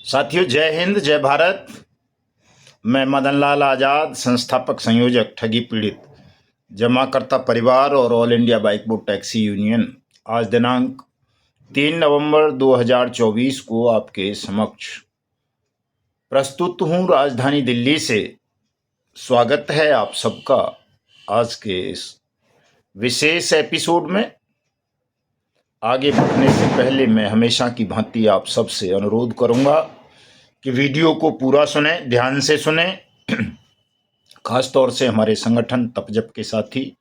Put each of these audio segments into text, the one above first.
साथियों, जय हिंद, जय भारत। मैं मदन लाल आज़ाद, संस्थापक संयोजक ठगी पीड़ित जमाकर्ता परिवार और all India bike board taxi union, आज दिनांक 3 नवंबर 2024 को आपके समक्ष प्रस्तुत हूं राजधानी दिल्ली से। स्वागत है आप सबका आज के इस विशेष एपिसोड में। आगे बढ़ने से पहले मैं हमेशा की भांति आप सबसे अनुरोध करूंगा कि वीडियो को पूरा सुने, ध्यान से सुने। खास तौर से हमारे संगठन तपजप के साथी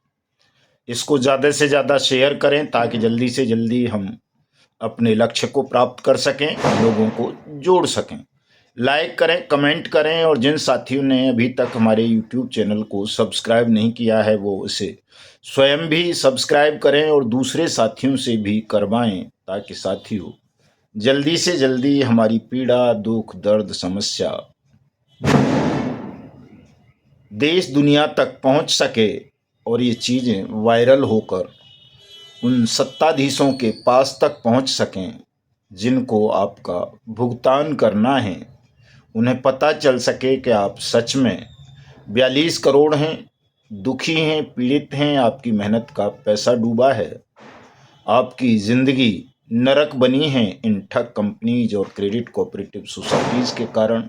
इसको ज़्यादा से ज़्यादा शेयर करें ताकि जल्दी से जल्दी हम अपने लक्ष्य को प्राप्त कर सकें, लोगों को जोड़ सकें। लाइक करें, कमेंट करें और जिन साथियों ने अभी तक हमारे YouTube चैनल को सब्सक्राइब नहीं किया है वो इसे स्वयं भी सब्सक्राइब करें और दूसरे साथियों से भी करवाएं ताकि साथियों जल्दी से जल्दी हमारी पीड़ा, दुख, दर्द, समस्या देश दुनिया तक पहुंच सके और ये चीज़ें वायरल होकर उन सत्ताधीशों के पास तक पहुंच सकें जिनको आपका भुगतान करना है। उन्हें पता चल सके कि आप सच में 42 करोड़ हैं, दुखी हैं, पीड़ित हैं, आपकी मेहनत का पैसा डूबा है, आपकी ज़िंदगी नरक बनी है इन ठग कंपनीज और क्रेडिट कोऑपरेटिव सोसाइटीज़ के कारण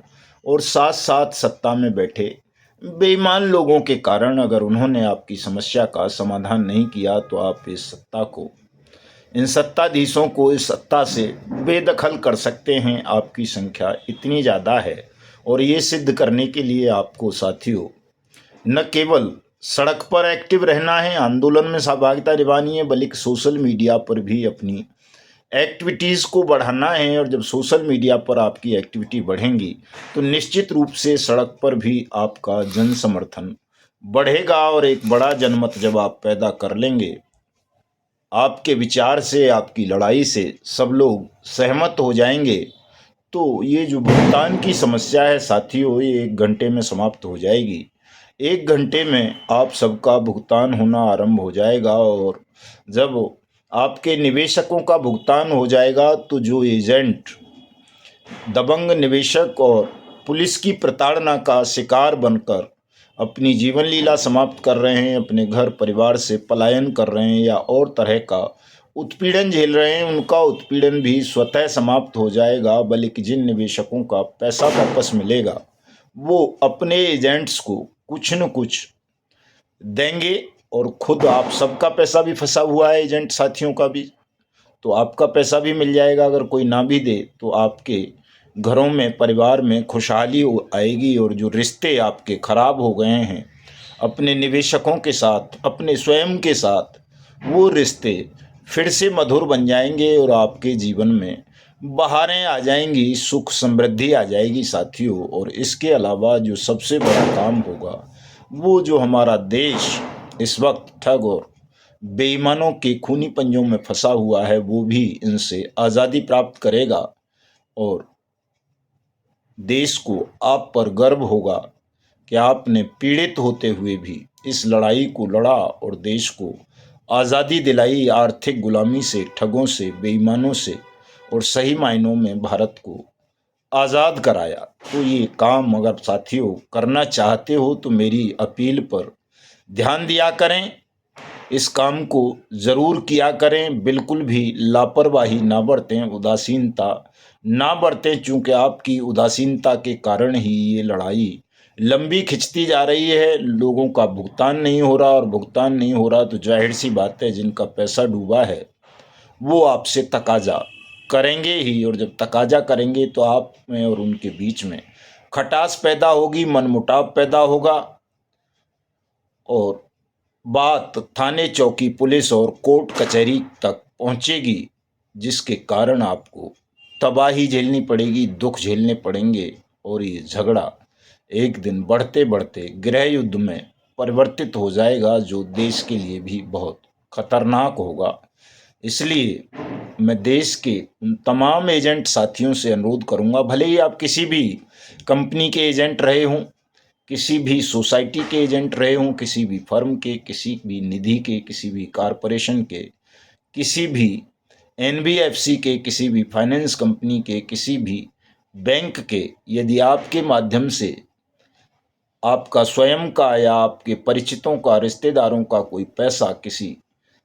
और साथ साथ सत्ता में बैठे बेईमान लोगों के कारण। अगर उन्होंने आपकी समस्या का समाधान नहीं किया तो आप इस सत्ता को, इन सत्ताधीशों को इस सत्ता से बेदखल कर सकते हैं। आपकी संख्या इतनी ज़्यादा है और ये सिद्ध करने के लिए आपको साथियों न केवल सड़क पर एक्टिव रहना है, आंदोलन में सहभागिता निभानी है, बल्कि सोशल मीडिया पर भी अपनी एक्टिविटीज़ को बढ़ाना है। और जब सोशल मीडिया पर आपकी एक्टिविटी बढ़ेंगी तो निश्चित रूप से सड़क पर भी आपका जन समर्थन बढ़ेगा और एक बड़ा जनमत जब आप पैदा कर लेंगे, आपके विचार से, आपकी लड़ाई से सब लोग सहमत हो जाएंगे, तो ये जो भुगतान की समस्या है साथियों, ये 1 घंटे में समाप्त हो जाएगी। 1 घंटे में आप सबका भुगतान होना आरंभ हो जाएगा और जब आपके निवेशकों का भुगतान हो जाएगा तो जो एजेंट दबंग निवेशक और पुलिस की प्रताड़ना का शिकार बनकर अपनी जीवन लीला समाप्त कर रहे हैं, अपने घर परिवार से पलायन कर रहे हैं या और तरह का उत्पीड़न झेल रहे हैं, उनका उत्पीड़न भी स्वतः समाप्त हो जाएगा। बल्कि जिन निवेशकों का पैसा वापस मिलेगा वो अपने एजेंट्स को कुछ न कुछ देंगे और खुद आप सबका पैसा भी फंसा हुआ है, एजेंट साथियों का भी, तो आपका पैसा भी मिल जाएगा। अगर कोई ना भी दे तो आपके घरों में, परिवार में खुशहाली आएगी और जो रिश्ते आपके खराब हो गए हैं अपने निवेशकों के साथ, अपने स्वयं के साथ, वो रिश्ते फिर से मधुर बन जाएंगे और आपके जीवन में बहारें आ जाएंगी, सुख समृद्धि आ जाएगी साथियों। और इसके अलावा जो सबसे बड़ा काम होगा वो जो हमारा देश इस वक्त ठग और बेईमानों के खूनी पंजों में फंसा हुआ है वो भी इनसे आज़ादी प्राप्त करेगा और देश को आप पर गर्व होगा कि आपने पीड़ित होते हुए भी इस लड़ाई को लड़ा और देश को आज़ादी दिलाई, आर्थिक गुलामी से, ठगों से, बेईमानों से, और सही मायनों में भारत को आज़ाद कराया। तो ये काम अगर साथियों करना चाहते हो तो मेरी अपील पर ध्यान दिया करें, इस काम को ज़रूर किया करें, बिल्कुल भी लापरवाही ना बरतें, उदासीनता ना बरतें, चूँकि आपकी उदासीनता के कारण ही ये लड़ाई लंबी खिंचती जा रही है। लोगों का भुगतान नहीं हो रहा और भुगतान नहीं हो रहा तो जाहिर सी बात है जिनका पैसा डूबा है वो आपसे तकाजा करेंगे ही, और जब तकाजा करेंगे तो आप में और उनके बीच में खटास पैदा होगी, मनमुटाव पैदा होगा और बात थाने, चौकी, पुलिस और कोर्ट कचहरी तक पहुंचेगी, जिसके कारण आपको तबाही झेलनी पड़ेगी, दुख झेलने पड़ेंगे और ये झगड़ा एक दिन बढ़ते बढ़ते गृह युद्ध में परिवर्तित हो जाएगा जो देश के लिए भी बहुत खतरनाक होगा। इसलिए मैं देश के उन तमाम एजेंट साथियों से अनुरोध करूंगा, भले ही आप किसी भी कंपनी के एजेंट रहे हों, किसी भी सोसाइटी के एजेंट रहे हों, किसी भी फर्म के, किसी भी निधि के, किसी भी कारपोरेशन के, किसी भी एनबीएफसी के, किसी भी फाइनेंस कंपनी के, किसी भी बैंक के यदि आपके माध्यम से आपका स्वयं का या आपके परिचितों का, रिश्तेदारों का कोई पैसा किसी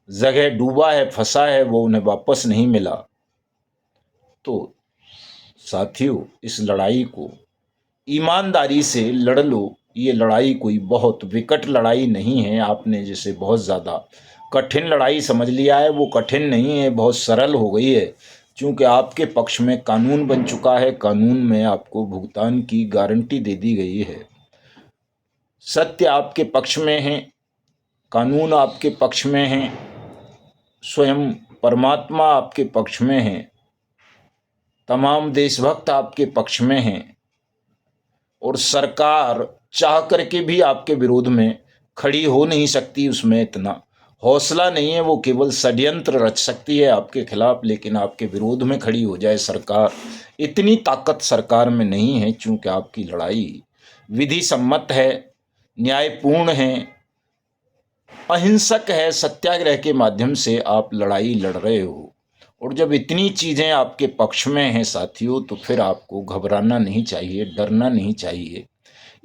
जगह डूबा है, फंसा है, वो उन्हें वापस नहीं मिला, तो साथियों इस लड़ाई को ईमानदारी से लड़ लो। ये लड़ाई कोई बहुत विकट लड़ाई नहीं है। आपने जिसे बहुत ज़्यादा कठिन लड़ाई समझ लिया है, वो कठिन नहीं है, बहुत सरल हो गई है। क्योंकि आपके पक्ष में कानून बन चुका है, कानून में आपको भुगतान की गारंटी दे दी गई है। सत्य आपके पक्ष में है, कानून आपके पक्ष में है, स्वयं परमात्मा आपके पक्ष में है, तमाम देशभक्त आपके पक्ष में हैं, और सरकार चाह करके भी आपके विरोध में खड़ी हो नहीं सकती। उसमें इतना हौसला नहीं है, वो केवल षड्यंत्र रच सकती है आपके खिलाफ, लेकिन आपके विरोध में खड़ी हो जाए सरकार, इतनी ताकत सरकार में नहीं है। चूंकि आपकी लड़ाई विधि सम्मत है, न्यायपूर्ण है, अहिंसक है, सत्याग्रह के माध्यम से आप लड़ाई लड़ रहे हो। और जब इतनी चीज़ें आपके पक्ष में हैं साथियों, तो फिर आपको घबराना नहीं चाहिए, डरना नहीं चाहिए।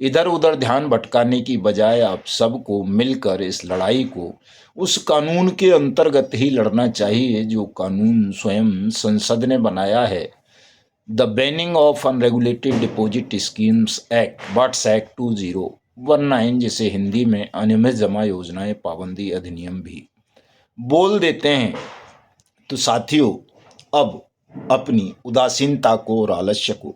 इधर उधर ध्यान भटकाने की बजाय आप सबको मिलकर इस लड़ाई को उस कानून के अंतर्गत ही लड़ना चाहिए जो कानून स्वयं संसद ने बनाया है। The banning of unregulated deposit schemes act, BUDS act 2019, जिसे हिंदी में अनियमित जमा योजनाएं पाबंदी अधिनियम भी बोल देते हैं। तो साथियों अब अपनी उदासीनता को और आलस्य को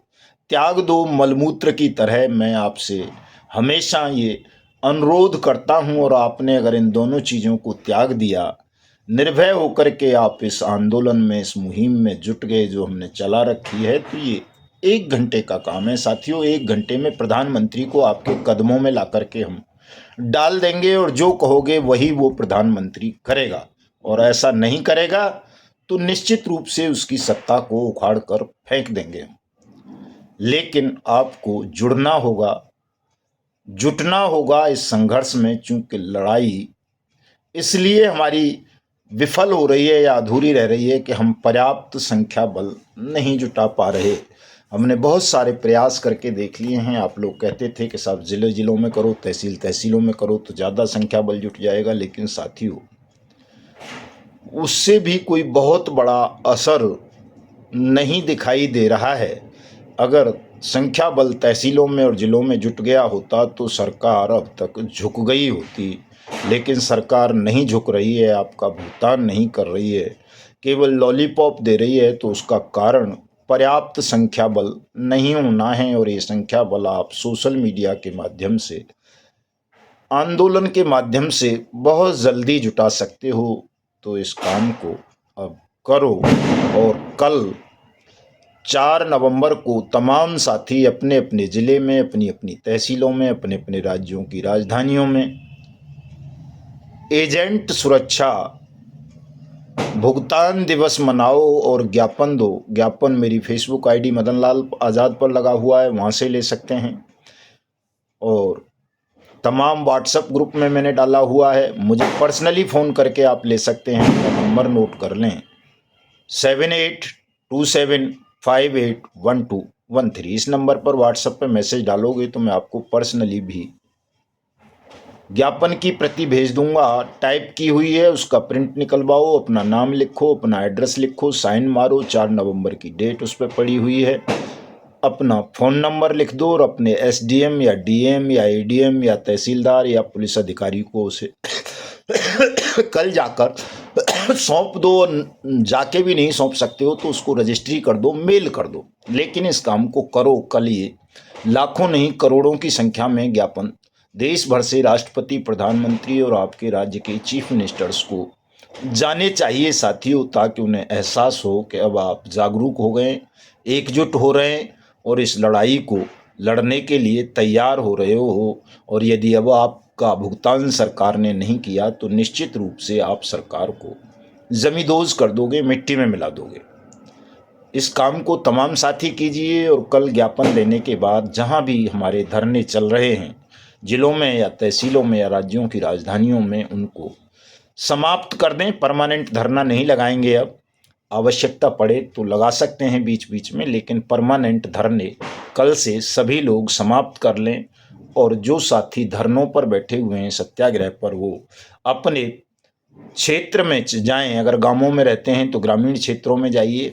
त्याग दो। मलमूत्र की तरह मैं आपसे हमेशा ये अनुरोध करता हूँ, और आपने अगर इन दोनों चीज़ों को त्याग दिया, निर्भय होकर के आप इस आंदोलन में, इस मुहिम में जुट गए जो हमने चला रखी है, तो ये 1 घंटे का काम है साथियों। 1 घंटे में प्रधानमंत्री को आपके कदमों में ला करके हम डाल देंगे, और जो कहोगे वही वो प्रधानमंत्री करेगा। और ऐसा नहीं करेगा तो निश्चित रूप से उसकी सत्ता को उखाड़ कर फेंक देंगे। लेकिन आपको जुड़ना होगा, जुटना होगा इस संघर्ष में। चूंकि लड़ाई इसलिए हमारी विफल हो रही है या अधूरी रह रही है कि हम पर्याप्त संख्या बल नहीं जुटा पा रहे। हमने बहुत सारे प्रयास करके देख लिए हैं। आप लोग कहते थे कि साहब ज़िले ज़िलों में करो, तहसील तहसीलों में करो तो ज़्यादा संख्या बल जुट जाएगा, लेकिन साथियों उससे भी कोई बहुत बड़ा असर नहीं दिखाई दे रहा है। अगर संख्या बल तहसीलों में और ज़िलों में जुट गया होता तो सरकार अब तक झुक गई होती, लेकिन सरकार नहीं झुक रही है, आपका भुगतान नहीं कर रही है, केवल लॉलीपॉप दे रही है। तो उसका कारण पर्याप्त संख्या बल नहीं होना है। और ये संख्या बल आप सोशल मीडिया के माध्यम से, आंदोलन के माध्यम से बहुत जल्दी जुटा सकते हो। तो इस काम को अब करो, और कल 4 नवंबर को तमाम साथी अपने अपने ज़िले में, अपनी अपनी तहसीलों में, अपने अपने राज्यों की राजधानियों में एजेंट सुरक्षा भुगतान दिवस मनाओ और ज्ञापन दो। ज्ञापन मेरी फेसबुक आईडी मदन लाल आज़ाद पर लगा हुआ है, वहाँ से ले सकते हैं। और तमाम व्हाट्सएप ग्रुप में मैंने डाला हुआ है, मुझे पर्सनली फ़ोन करके आप ले सकते हैं। मेरा नंबर नोट कर लें, 7827581213। इस नंबर पर व्हाट्सएप पे मैसेज डालोगे तो मैं आपको पर्सनली भी ज्ञापन की प्रति भेज दूंगा। टाइप की हुई है, उसका प्रिंट निकलवाओ, अपना नाम लिखो, अपना एड्रेस लिखो, साइन मारो, 4 नवंबर की डेट उस पर पड़ी हुई है, अपना फ़ोन नंबर लिख दो, और अपने एसडीएम या डीएम या एडीएम या तहसीलदार या पुलिस अधिकारी को उसे कल जाकर सौंप दो। जाके भी नहीं सौंप सकते हो तो उसको रजिस्ट्री कर दो, मेल कर दो, लेकिन इस काम को करो कल। ये लाखों नहीं करोड़ों की संख्या में ज्ञापन देश भर से राष्ट्रपति, प्रधानमंत्री और आपके राज्य के चीफ मिनिस्टर्स को जाने चाहिए साथियों, ताकि उन्हें एहसास हो कि अब आप जागरूक हो गए, एकजुट हो रहे हैं और इस लड़ाई को लड़ने के लिए तैयार हो रहे हो। और यदि अब आपका भुगतान सरकार ने नहीं किया तो निश्चित रूप से आप सरकार को जमींदोज कर दोगे, मिट्टी में मिला दोगे। इस काम को तमाम साथी कीजिए, और कल ज्ञापन देने के बाद जहां भी हमारे धरने चल रहे हैं, जिलों में या तहसीलों में या राज्यों की राजधानियों में, उनको समाप्त कर दें। परमानेंट धरना नहीं लगाएंगे अब, आवश्यकता पड़े तो लगा सकते हैं बीच बीच में, लेकिन परमानेंट धरने कल से सभी लोग समाप्त कर लें। और जो साथी धरनों पर बैठे हुए हैं सत्याग्रह पर, वो अपने क्षेत्र में जाएं। अगर गांवों में रहते हैं तो ग्रामीण क्षेत्रों में जाइए,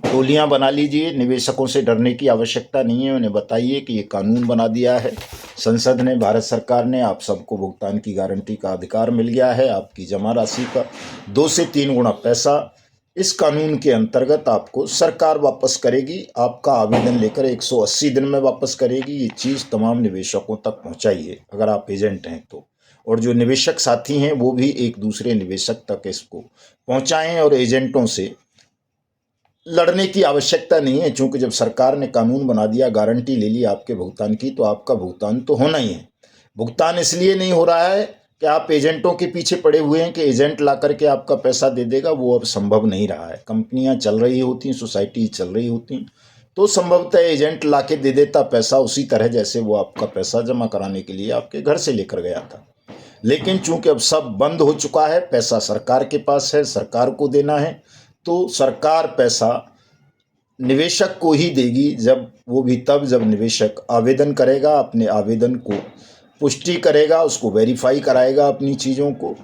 टोलियां बना लीजिए। निवेशकों से डरने की आवश्यकता नहीं है। उन्हें बताइए कि ये कानून बना दिया है संसद ने, भारत सरकार ने, आप सबको भुगतान की गारंटी का अधिकार मिल गया है। आपकी जमा राशि का 2 से 3 गुना पैसा इस कानून के अंतर्गत आपको सरकार वापस करेगी। आपका आवेदन लेकर 180 दिन में वापस करेगी। ये चीज़ तमाम निवेशकों तक पहुंचाइए अगर आप एजेंट हैं तो। और जो निवेशक साथी हैं वो भी एक दूसरे निवेशक तक इसको पहुंचाएं। और एजेंटों से लड़ने की आवश्यकता नहीं है, क्योंकि जब सरकार ने कानून बना दिया, गारंटी ले ली आपके भुगतान की, तो आपका भुगतान तो होना ही है। भुगतान इसलिए नहीं हो रहा है कि आप एजेंटों के पीछे पड़े हुए हैं कि एजेंट ला करके आपका पैसा दे देगा, वो अब संभव नहीं रहा है। कंपनियां चल रही होती, सोसाइटी चल रही होती, तो संभवतः एजेंट ला के दे देता पैसा, उसी तरह जैसे वो आपका पैसा जमा कराने के लिए आपके घर से लेकर गया था। लेकिन चूंकि अब सब बंद हो चुका है, पैसा सरकार के पास है, सरकार को देना है, तो सरकार पैसा निवेशक को ही देगी। जब वो भी तब जब निवेशक आवेदन करेगा, अपने आवेदन को पुष्टि करेगा, उसको वेरीफाई कराएगा अपनी चीज़ों को,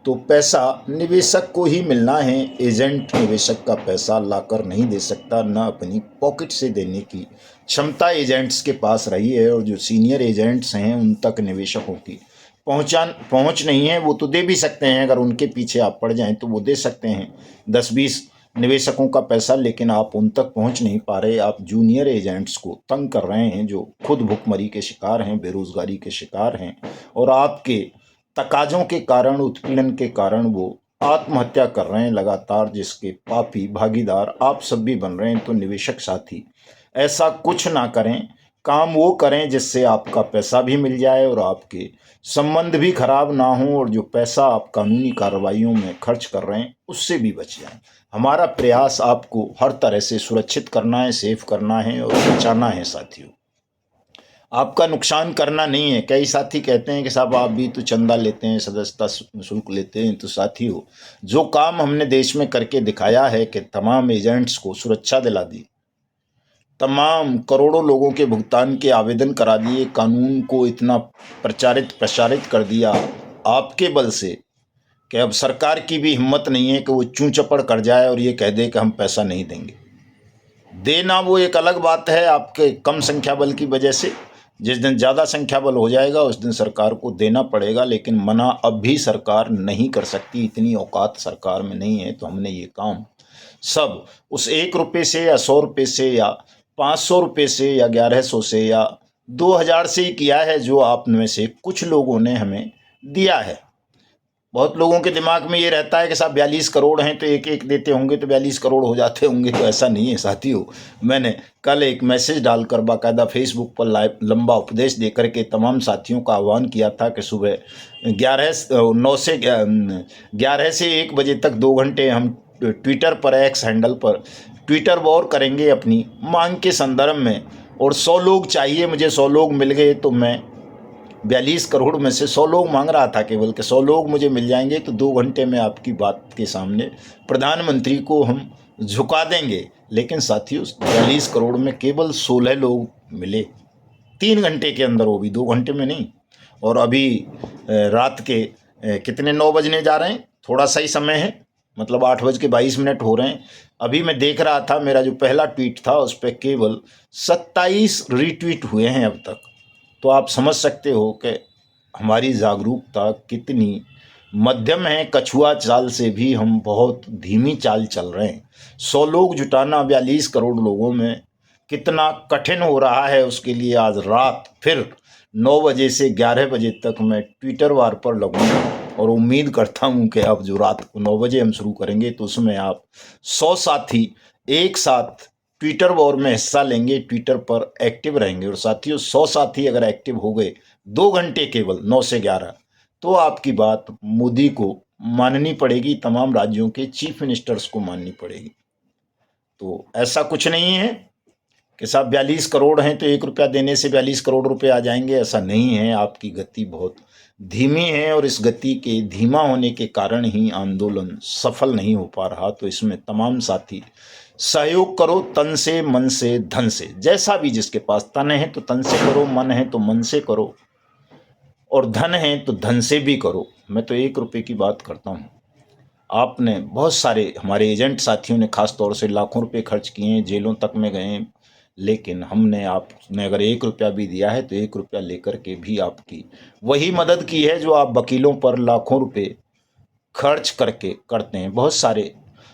तो पैसा निवेशक को ही मिलना है। एजेंट निवेशक का पैसा लाकर नहीं दे सकता, ना अपनी पॉकेट से देने की क्षमता एजेंट्स के पास रही है। और जो सीनियर एजेंट्स हैं उन तक निवेशकों की पहुंच नहीं है। वो तो दे भी सकते हैं, अगर उनके पीछे आप पड़ जाएं तो वो दे सकते हैं 10-20 निवेशकों का पैसा, लेकिन आप उन तक पहुंच नहीं पा रहे। आप जूनियर एजेंट्स को तंग कर रहे हैं, जो खुद भुखमरी के शिकार हैं, बेरोजगारी के शिकार हैं, और आपके तकाजों के कारण, उत्पीड़न के कारण वो आत्महत्या कर रहे हैं लगातार, जिसके पापी भागीदार आप सब भी बन रहे हैं। तो निवेशक साथी ऐसा कुछ ना करें, काम वो करें जिससे आपका पैसा भी मिल जाए और आपके संबंध भी खराब ना हो, और जो पैसा आप कानूनी कार्रवाइयों में खर्च कर रहे हैं उससे भी बच जाएं। हमारा प्रयास आपको हर तरह से सुरक्षित करना है, सेफ करना है और बचाना है साथियों, आपका नुकसान करना नहीं है। कई साथी कहते हैं कि साहब आप भी तो चंदा लेते हैं, सदस्यता शुल्क लेते हैं। तो साथियों, जो काम हमने देश में करके दिखाया है कि तमाम एजेंट्स को सुरक्षा दिला दी, तमाम करोड़ों लोगों के भुगतान के आवेदन करा दिए, कानून को इतना प्रचारित कर दिया आपके बल से कि अब सरकार की भी हिम्मत नहीं है कि वो चूं चपड़ कर जाए और ये कह दे कि हम पैसा नहीं देंगे। देना वो एक अलग बात है आपके कम संख्या बल की वजह से। जिस दिन ज़्यादा संख्या बल हो जाएगा उस दिन सरकार को देना पड़ेगा, लेकिन मना अब भी सरकार नहीं कर सकती, इतनी औकात सरकार में नहीं है। तो हमने ये काम सब उस 1 रुपये से या 100 रुपये से या 500 रुपये से या 1100 से या 2000 से ही किया है, जो आप में से कुछ लोगों ने हमें दिया है। बहुत लोगों के दिमाग में ये रहता है कि साहब 42 करोड़ हैं तो एक एक देते होंगे तो 42 करोड़ हो जाते होंगे, तो ऐसा नहीं है साथियों। मैंने कल एक मैसेज डालकर बाकायदा फेसबुक पर लाइव लंबा उपदेश देकर के तमाम साथियों का आह्वान किया था कि सुबह 11 से 1 बजे तक 2 घंटे हम ट्विटर पर, एक्स हैंडल पर ट्विटर वॉर करेंगे अपनी मांग के संदर्भ में। और 100 लोग चाहिए मुझे, 100 लोग मिल गए तो मैं 42 करोड़ में से 100 लोग मांग रहा था केवल, कि 100 लोग मुझे मिल जाएंगे तो 2 घंटे में आपकी बात के सामने प्रधानमंत्री को हम झुका देंगे। लेकिन साथियों, 42 करोड़ में केवल 16 लोग मिले 3 घंटे के अंदर, वो भी 2 घंटे में नहीं। और अभी रात के कितने 9 बजने जा रहे हैं, थोड़ा सा ही समय है, मतलब 8:22 हो रहे हैं। अभी मैं देख रहा था, मेरा जो पहला ट्वीट था उस पर केवल 27 रीट्वीट हुए हैं अब तक। तो आप समझ सकते हो कि हमारी जागरूकता कितनी मध्यम है। कछुआ चाल से भी हम बहुत धीमी चाल चल रहे हैं। 100 लोग जुटाना 42 करोड़ लोगों में कितना कठिन हो रहा है, उसके लिए आज रात फिर 9 बजे से 11 बजे तक मैं ट्विटर वार पर लगूंगा। और उम्मीद करता हूं कि अब जो रात को 9 बजे हम शुरू करेंगे तो उसमें आप 100 साथी एक साथ ट्विटर वॉर में हिस्सा लेंगे, ट्विटर पर एक्टिव रहेंगे। और साथियों, 100 साथी अगर एक्टिव हो गए 2 घंटे केवल 9 से 11, तो आपकी बात मोदी को माननी पड़ेगी, तमाम राज्यों के चीफ मिनिस्टर्स को माननी पड़ेगी। तो ऐसा कुछ नहीं है कि साहब 42 करोड़ हैं तो 1 रुपया देने से 42 करोड़ रुपए आ जाएंगे, ऐसा नहीं है। आपकी गति बहुत धीमी है और इस गति के धीमा होने के कारण ही आंदोलन सफल नहीं हो पा रहा। तो इसमें तमाम साथी सहयोग करो, तन से, मन से, धन से, जैसा भी जिसके पास तन है तो तन से करो, मन है तो मन से करो, और धन है तो धन से भी करो। मैं तो 1 रुपये की बात करता हूँ। आपने बहुत सारे हमारे एजेंट साथियों ने खास तौर से लाखों रुपए खर्च किए हैं, जेलों तक में गए, लेकिन हमने आपने अगर 1 रुपया भी दिया है तो 1 रुपया लेकर के भी आपकी वही मदद की है जो आप वकीलों पर लाखों रुपए खर्च करके करते हैं। बहुत सारे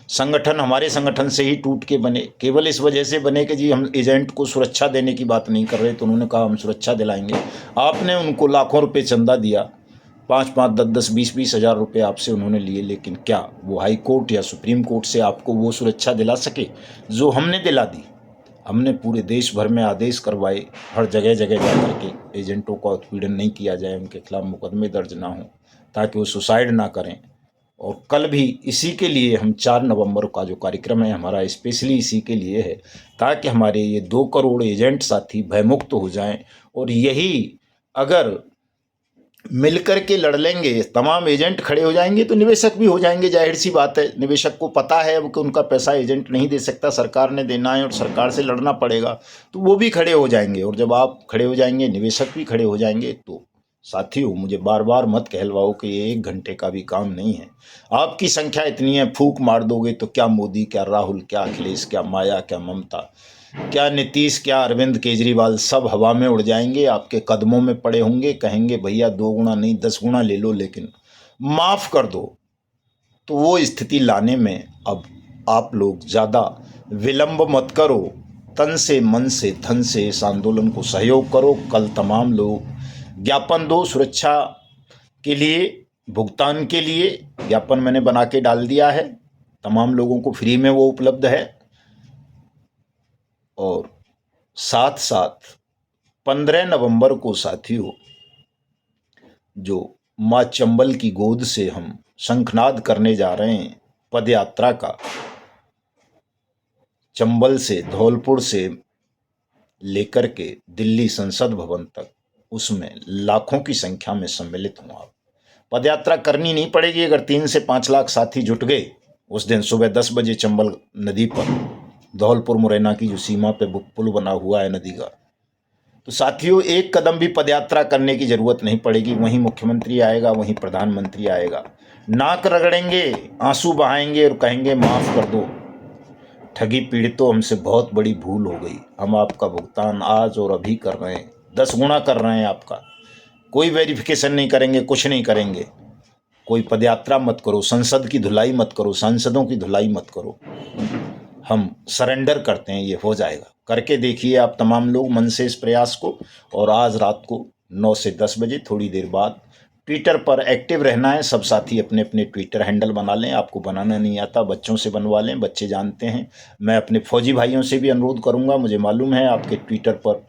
संगठन हमारे संगठन से ही टूट के बने, केवल इस वजह से बने कि जी हम एजेंट को सुरक्षा देने की बात नहीं कर रहे, तो उन्होंने कहा हम सुरक्षा दिलाएंगे। आपने उनको लाखों रुपए चंदा दिया, 5-5, 10-10, 20-20 हज़ार रुपये आपसे उन्होंने लिए, लेकिन क्या वो हाई कोर्ट या सुप्रीम कोर्ट से आपको वो सुरक्षा दिला सके जो हमने दिला दी? हमने पूरे देश भर में आदेश करवाए, हर जगह जगह जा करके एजेंटों का उत्पीड़न नहीं किया जाए, उनके खिलाफ मुकदमे दर्ज ना हो, ताकि वो सुसाइड ना करें। और कल भी इसी के लिए हम 4 नवंबर का जो कार्यक्रम है हमारा स्पेशली इसी के लिए है, ताकि हमारे ये 2 करोड़ एजेंट साथी भयमुक्त हो जाएं। और यही अगर मिलकर के लड़ लेंगे, तमाम एजेंट खड़े हो जाएंगे तो निवेशक भी हो जाएंगे। जाहिर सी बात है, निवेशक को पता है अब कि उनका पैसा एजेंट नहीं दे सकता, सरकार ने देना है और सरकार से लड़ना पड़ेगा, तो वो भी खड़े हो जाएंगे। और जब आप खड़े हो जाएंगे, निवेशक भी खड़े हो जाएंगे। तो साथियों, मुझे बार बार मत कहलवाओ कि ये 1 घंटे का भी काम नहीं है। आपकी संख्या इतनी है, फूंक मार दोगे तो क्या मोदी, क्या राहुल, क्या अखिलेश, क्या माया, क्या ममता, क्या नीतीश, क्या अरविंद केजरीवाल, सब हवा में उड़ जाएंगे, आपके कदमों में पड़े होंगे, कहेंगे भैया 2 गुना नहीं 10 गुना ले लो, लेकिन माफ़ कर दो। तो वो स्थिति लाने में अब आप लोग ज़्यादा विलंब मत करो, तन से, मन से, धन से इस आंदोलन को सहयोग करो। कल तमाम लोग ज्ञापन दो सुरक्षा के लिए, भुगतान के लिए। ज्ञापन मैंने बना के डाल दिया है, तमाम लोगों को फ्री में वो उपलब्ध है। और साथ साथ 15 नवंबर को साथियों, जो माँ चंबल की गोद से हम शंखनाद करने जा रहे हैं पद यात्रा का, चंबल से, धौलपुर से लेकर के दिल्ली संसद भवन तक, उसमें लाखों की संख्या में सम्मिलित हूँ। आप पदयात्रा करनी नहीं पड़ेगी अगर 3 से 5 लाख साथी जुट गए उस दिन सुबह 10 बजे चंबल नदी पर, धौलपुर मुरैना की जो सीमा पे पुल बना हुआ है नदी का। तो साथियों, एक कदम भी पदयात्रा करने की जरूरत नहीं पड़ेगी। वहीं मुख्यमंत्री आएगा, वहीं प्रधानमंत्री आएगा, नाक रगड़ेंगे, आंसू बहाएंगे और कहेंगे माफ़ कर दो, ठगी पीड़ितों, हमसे बहुत बड़ी भूल हो गई, हम आपका भुगतान आज और अभी कर रहे हैं, 10 गुना कर रहे हैं आपका। कोई वेरिफिकेशन नहीं करेंगे, कुछ नहीं करेंगे। कोई पदयात्रा मत करो, संसद की धुलाई मत करो, सांसदों की धुलाई मत करो, हम सरेंडर करते हैं, ये हो जाएगा। करके देखिए आप तमाम लोग मन से इस प्रयास को। और आज रात को 9 से 10 बजे थोड़ी देर बाद ट्विटर पर एक्टिव रहना है। सब साथी अपने अपने ट्विटर हैंडल बना लें। आपको बनाना नहीं आता, बच्चों से बनवा लें, बच्चे जानते हैं। मैं अपने फौजी भाइयों से भी अनुरोध करूंगा, मुझे मालूम है आपके ट्विटर पर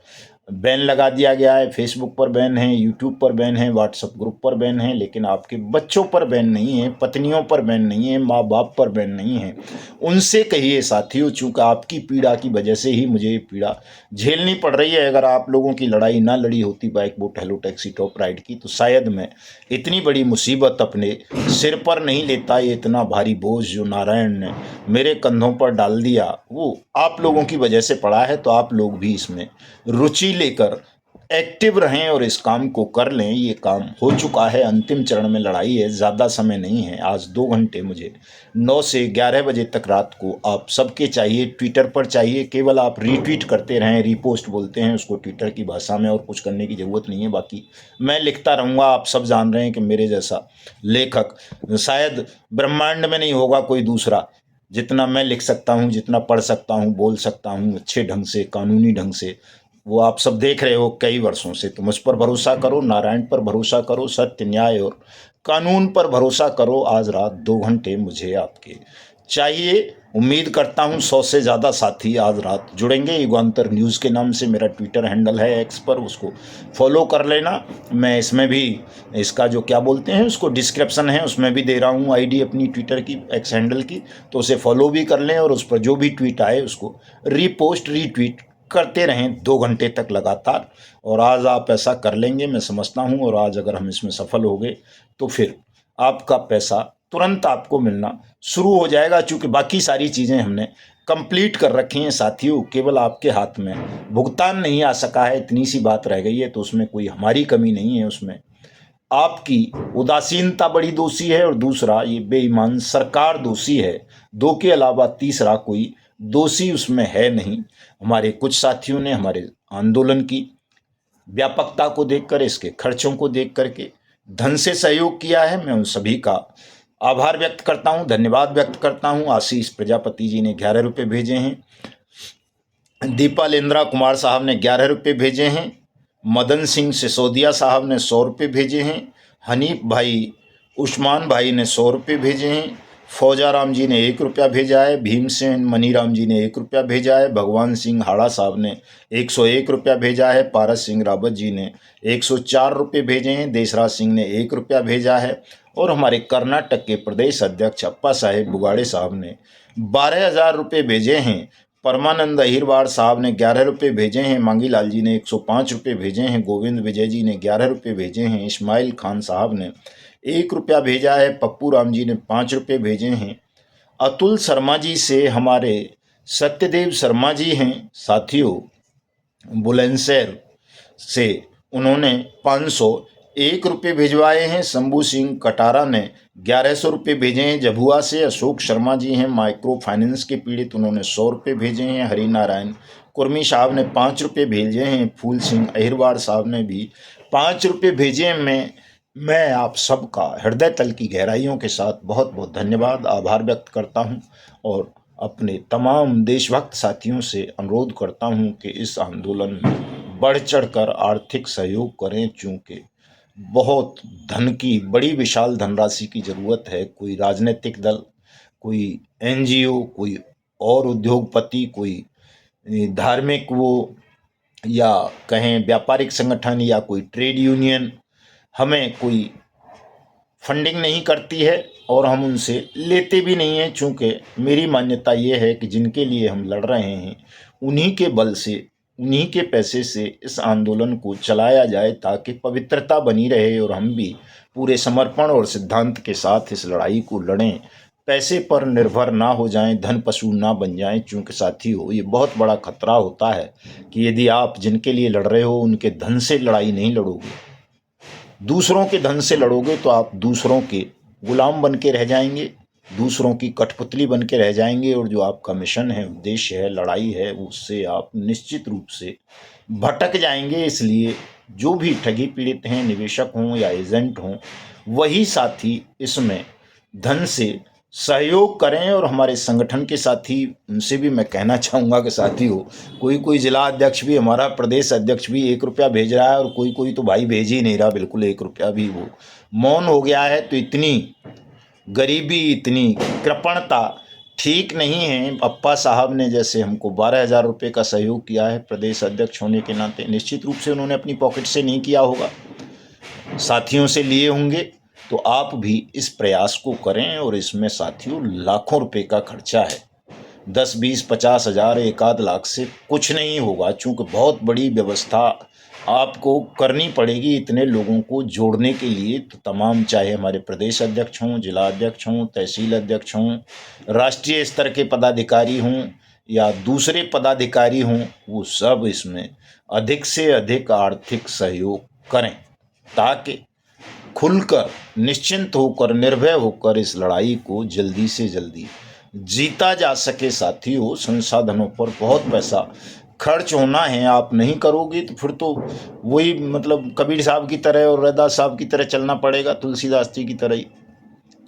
बैन लगा दिया गया है, फेसबुक पर बैन है, यूट्यूब पर बैन है, व्हाट्सएप ग्रुप पर बैन है, लेकिन आपके बच्चों पर बैन नहीं है, पत्नियों पर बैन नहीं है, माँ बाप पर बैन नहीं है। उनसे कहिए साथियों, चूँकि आपकी पीड़ा की वजह से ही मुझे ये पीड़ा झेलनी पड़ रही है। अगर आप लोगों की लड़ाई ना लड़ी होती bike boat hello taxi top ride की, तो शायद मैं इतनी बड़ी मुसीबत अपने सिर पर नहीं लेता। ये इतना भारी बोझ जो नारायण ने मेरे कंधों पर डाल दिया, वो आप लोगों की वजह से पड़ा है। तो आप लोग भी इसमें रुचि लेकर एक्टिव रहें और इस काम को कर लें। ये काम हो चुका है, अंतिम चरण में लड़ाई है, ज़्यादा समय नहीं है। आज 2 घंटे मुझे 9 से 11 बजे तक रात को आप सबके चाहिए, ट्विटर पर चाहिए। केवल आप रीट्वीट करते रहें, रीपोस्ट बोलते हैं उसको ट्विटर की भाषा में, और कुछ करने की ज़रूरत नहीं है। बाकी मैं लिखता रहूँगा। आप सब जान रहे हैं कि मेरे जैसा लेखक शायद ब्रह्मांड में नहीं होगा कोई दूसरा। जितना मैं लिख सकता हूँ, जितना पढ़ सकता हूँ, बोल सकता हूँ अच्छे ढंग से, कानूनी ढंग से, वो आप सब देख रहे हो कई वर्षों से। तो मुझ पर भरोसा करो, नारायण पर भरोसा करो, सत्य, न्याय और कानून पर भरोसा करो। आज रात 2 घंटे मुझे आपके चाहिए। उम्मीद करता हूँ 100 से ज़्यादा साथी आज रात जुड़ेंगे। युगांतर न्यूज़ के नाम से मेरा ट्विटर हैंडल है एक्स पर, उसको फॉलो कर लेना। मैं इसमें भी इसका जो क्या बोलते हैं उसको डिस्क्रिप्शन है उसमें भी दे रहा हूँ आईडी अपनी ट्विटर की, एक्स हैंडल की, तो उसे फॉलो भी कर लें और उस पर जो भी ट्वीट आए उसको रीपोस्ट रीट्वीट करते रहें 2 घंटे तक लगातार, और आज आप ऐसा कर लेंगे मैं समझता हूं। और आज अगर हम इसमें सफल हो गए तो फिर आपका पैसा तुरंत आपको मिलना शुरू हो जाएगा, चूंकि बाकी सारी चीज़ें हमने कंप्लीट कर रखी हैं साथियों। केवल आपके हाथ में भुगतान नहीं आ सका है, इतनी सी बात रह गई है, तो उसमें कोई हमारी कमी नहीं है, उसमें आपकी उदासीनता बड़ी दोषी है और दूसरा ये बेईमान सरकार दोषी है। दो के अलावा तीसरा कोई दोषी उसमें है नहीं। हमारे कुछ साथियों ने हमारे आंदोलन की व्यापकता को देखकर, इसके खर्चों को देख करके धन से सहयोग किया है। मैं उन सभी का आभार व्यक्त करता हूं, धन्यवाद व्यक्त करता हूं। आशीष प्रजापति जी ने 11 रुपये भेजे हैं। दीपालेंद्रा कुमार साहब ने 11 रुपये भेजे हैं। मदन सिंह सिसोदिया साहब ने 100 रुपये भेजे हैं। हनीफ भाई उस्मान भाई ने 100 रुपये भेजे हैं। फौजाराम जी ने 1 रुपया भेजा है। भीमसेन मनीराम जी ने 1 रुपया भेजा है। भगवान सिंह हाड़ा साहब ने 101 रुपया भेजा है। पारस सिंह रावत जी ने 104 रुपये भेजे हैं। देशराज सिंह ने 1 रुपया भेजा है। और हमारे कर्नाटक के प्रदेश अध्यक्ष अप्पा साहेब बुगाड़े साहब ने 12,000 रुपये भेजे हैं। परमानंद अहिरवार साहब ने 11 रुपये भेजे हैं। मांगीलाल जी ने 105 रुपये भेजे हैं। गोविंद विजय जी ने 11 रुपये भेजे हैं। इस्माइल खान साहब ने 1 रुपया भेजा है। पप्पू राम जी ने 5 रुपये भेजे हैं। अतुल शर्मा जी से हमारे सत्यदेव शर्मा जी हैं साथियों बुलंदशहर से, उन्होंने 501 रुपये भिजवाए हैं। शंभू सिंह कटारा ने 1100 रुपये भेजे हैं। जभुआ से अशोक शर्मा जी हैं माइक्रो फाइनेंस के पीड़ित, उन्होंने 100 रुपये भेजे हैं। हरिनारायण कुर्मी साहब ने 5 रुपये भेजे हैं। फूल सिंह अहिरवार साहब ने भी 5 रुपये भेजे हैं। मैं आप सबका हृदय तल की गहराइयों के साथ बहुत बहुत धन्यवाद आभार व्यक्त करता हूं और अपने तमाम देशभक्त साथियों से अनुरोध करता हूं कि इस आंदोलन में बढ़ चढ़कर आर्थिक सहयोग करें, चूँकि बहुत धन की बड़ी विशाल धनराशि की ज़रूरत है। कोई राजनीतिक दल, कोई एनजीओ, कोई और उद्योगपति, कोई धार्मिक वो या कहें व्यापारिक संगठन या कोई ट्रेड यूनियन हमें कोई फंडिंग नहीं करती है और हम उनसे लेते भी नहीं हैं। चूँकि मेरी मान्यता ये है कि जिनके लिए हम लड़ रहे हैं उन्हीं के बल से, उन्हीं के पैसे से इस आंदोलन को चलाया जाए, ताकि पवित्रता बनी रहे और हम भी पूरे समर्पण और सिद्धांत के साथ इस लड़ाई को लड़ें, पैसे पर निर्भर ना हो जाएं, धन पशु ना बन जाएं। चूँकि साथियों ये बहुत बड़ा खतरा होता है कि यदि आप जिनके लिए लड़ रहे हो उनके धन से लड़ाई नहीं लड़ोगे, दूसरों के धन से लड़ोगे, तो आप दूसरों के गुलाम बन के रह जाएंगे, दूसरों की कठपुतली बन के रह जाएंगे, और जो आपका मिशन है, उद्देश्य है, लड़ाई है, उससे आप निश्चित रूप से भटक जाएंगे। इसलिए जो भी ठगी पीड़ित हैं, निवेशक हों या एजेंट हों, वही साथी इसमें धन से सहयोग करें। और हमारे संगठन के साथी, उनसे भी मैं कहना चाहूँगा कि साथियों, कोई जिला अध्यक्ष भी, हमारा प्रदेश अध्यक्ष भी 1 रुपया भेज रहा है और कोई तो भाई भेज ही नहीं रहा, बिल्कुल 1 रुपया भी वो मौन हो गया है। तो इतनी गरीबी, इतनी कृपणता ठीक नहीं है। अप्पा साहब ने जैसे हमको 12,000 रुपये का सहयोग किया है प्रदेश अध्यक्ष होने के नाते, निश्चित रूप से उन्होंने अपनी पॉकेट से नहीं किया होगा, साथियों से लिए होंगे। तो आप भी इस प्रयास को करें, और इसमें साथियों लाखों रुपए का खर्चा है। 10, 20, 50 हज़ार, 1 आध लाख से कुछ नहीं होगा, चूँकि बहुत बड़ी व्यवस्था आपको करनी पड़ेगी इतने लोगों को जोड़ने के लिए। तो तमाम, चाहे हमारे प्रदेश अध्यक्ष हों, जिला अध्यक्ष हों, तहसील अध्यक्ष हों, राष्ट्रीय स्तर के पदाधिकारी हों या दूसरे पदाधिकारी हों, वो सब इसमें अधिक से अधिक आर्थिक सहयोग करें, ताकि खुलकर, निश्चिंत होकर, निर्भय होकर इस लड़ाई को जल्दी से जल्दी जीता जा सके। साथियों संसाधनों पर बहुत पैसा खर्च होना है, आप नहीं करोगे तो फिर तो वही मतलब कबीर साहब की तरह और रैदास साहब की तरह चलना पड़ेगा, तुलसीदास जी की तरह ही।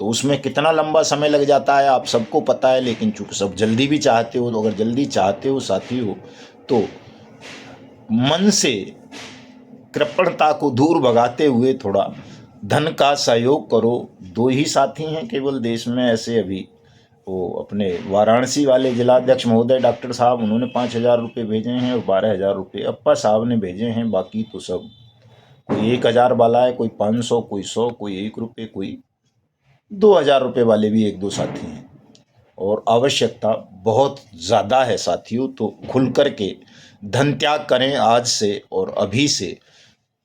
तो उसमें कितना लंबा समय लग जाता है आप सबको पता है। लेकिन चूँकि सब जल्दी भी चाहते हो, तो अगर जल्दी चाहते हो साथियों, तो मन से कृपणता को दूर भगाते हुए थोड़ा धन का सहयोग करो। 2 ही साथी हैं केवल देश में ऐसे अभी, वो अपने वाराणसी वाले जिलाध्यक्ष महोदय डॉक्टर साहब, उन्होंने 5,000 रुपये भेजे हैं और 12,000 रुपये अप्पा साहब ने भेजे हैं। बाकी तो सब कोई 1,000 वाला है, कोई 500, कोई 100, कोई 1 रुपये, कोई 2,000 रुपये वाले भी 1-2 साथी हैं। और आवश्यकता बहुत ज़्यादा है साथियों, तो खुल कर के धन त्याग करें आज से और अभी से।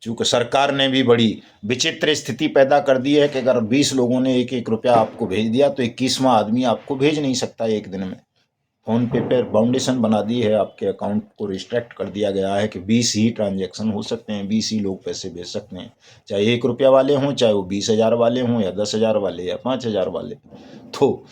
चूँकि सरकार ने भी बड़ी विचित्र स्थिति पैदा कर दी है कि अगर 20 लोगों ने एक एक रुपया आपको भेज दिया तो 21वां आदमी आपको भेज नहीं सकता एक दिन में। फ़ोन पे पर बाउंडेशन बना दी है, आपके अकाउंट को रिस्ट्रिक्ट कर दिया गया है कि 20 ही ट्रांजैक्शन हो सकते हैं, 20 ही लोग पैसे भेज सकते हैं, चाहे 1 रुपया वाले हों, चाहे वो 20,000 वाले हों या 10,000 वाले या 5,000 वाले। तो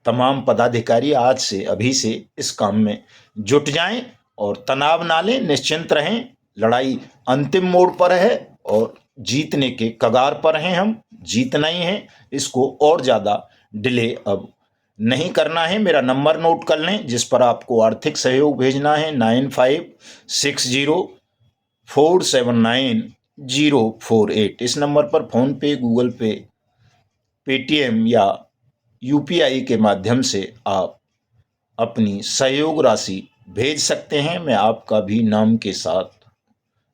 तमाम पदाधिकारी आज से अभी से इस काम में जुट जाएं और तनाव ना लें, निश्चिंत रहें। लड़ाई अंतिम मोड़ पर है और जीतने के कगार पर हैं हम, जीतना ही है। इसको और ज़्यादा डिले अब नहीं करना है। मेरा नंबर नोट कर लें जिस पर आपको आर्थिक सहयोग भेजना है, 9560479048। इस नंबर पर फ़ोन पे, गूगल पे, पेटीएम या यूपीआई के माध्यम से आप अपनी सहयोग राशि भेज सकते हैं। मैं आपका भी नाम के साथ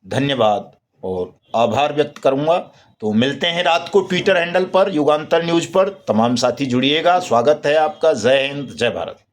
धन्यवाद और आभार व्यक्त करूंगा। तो मिलते हैं रात को ट्विटर हैंडल पर, युगांतर न्यूज पर। तमाम साथी जुड़िएगा। स्वागत है आपका। जय हिंद, जय भारत।